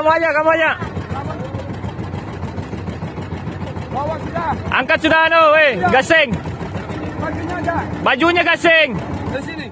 kamu aja. Bawa sudah. Angkat sudah gasing. Bajunya aja. Bajunya gasing. Di sini.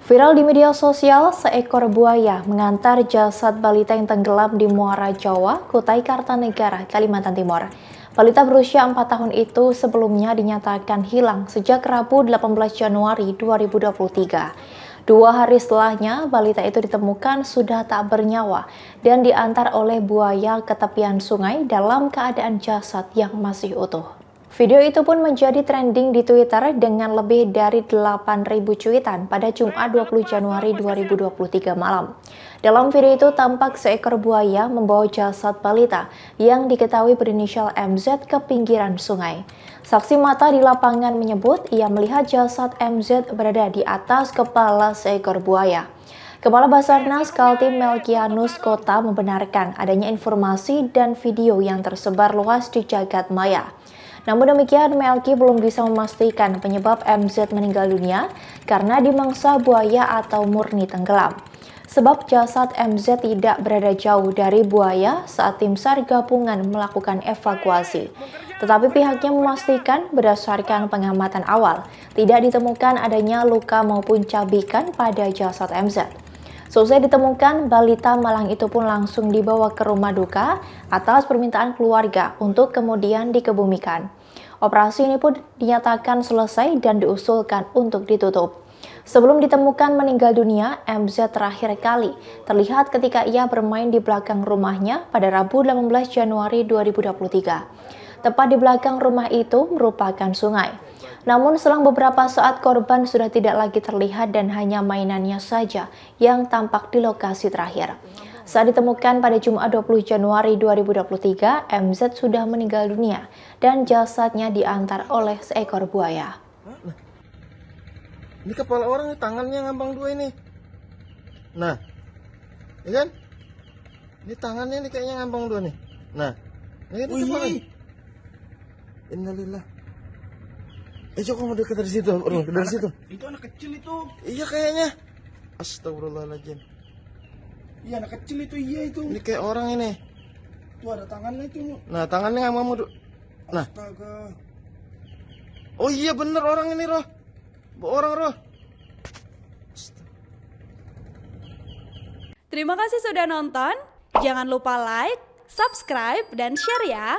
Viral di media sosial, seekor buaya mengantar jasad balita yang tenggelam di Muara Jawa, Kutai Kartanegara, Kalimantan Timur. Balita berusia 4 tahun itu sebelumnya dinyatakan hilang sejak Rabu 18 Januari 2023. 2 hari setelahnya, balita itu ditemukan sudah tak bernyawa dan diantar oleh buaya ke tepian sungai dalam keadaan jasad yang masih utuh. Video itu pun menjadi trending di Twitter dengan lebih dari 8.000 cuitan pada Jumat 20 Januari 2023 malam. Dalam video itu tampak seekor buaya membawa jasad balita yang diketahui berinisial MZ ke pinggiran sungai. Saksi mata di lapangan menyebut ia melihat jasad MZ berada di atas kepala seekor buaya. Kepala Basarnas Kaltim Melkianus Kota membenarkan adanya informasi dan video yang tersebar luas di jagat maya. Namun demikian, Melki belum bisa memastikan penyebab MZ meninggal dunia karena dimangsa buaya atau murni tenggelam. Sebab jasad MZ tidak berada jauh dari buaya saat tim SAR gabungan melakukan evakuasi. Tetapi pihaknya memastikan berdasarkan pengamatan awal, tidak ditemukan adanya luka maupun cabikan pada jasad MZ. Selesai ditemukan, balita malang itu pun langsung dibawa ke rumah duka atas permintaan keluarga untuk kemudian dikebumikan. Operasi ini pun dinyatakan selesai dan diusulkan untuk ditutup. Sebelum ditemukan meninggal dunia, MZ terakhir kali terlihat ketika ia bermain di belakang rumahnya pada Rabu 18 Januari 2023. Tepat di belakang rumah itu merupakan sungai. Namun selang beberapa saat korban sudah tidak lagi terlihat dan hanya mainannya saja yang tampak di lokasi terakhir. Saat ditemukan pada Jumat 20 Januari 2023, MZ sudah meninggal dunia dan jasadnya diantar oleh seekor buaya. Ini kepala orang, tangannya ngambang 2 ini. Nah, ini kan? Ini tangannya nih kayaknya ngambang 2 nih. Nah, ini kepala. Innalillah. Coba kamu dekat dari situ, dari situ. Itu anak kecil itu. Iya kayaknya. Astagfirullahaladzim. Iya anak kecil itu, iya itu. Ini kayak orang ini. Tuh ada tangannya itu. Nah, tangannya ngambang 2. Nah. Astaga. Oh iya bener orang ini, Roh. Orang, Roh. Terima kasih sudah nonton. Jangan lupa like, subscribe, dan share ya.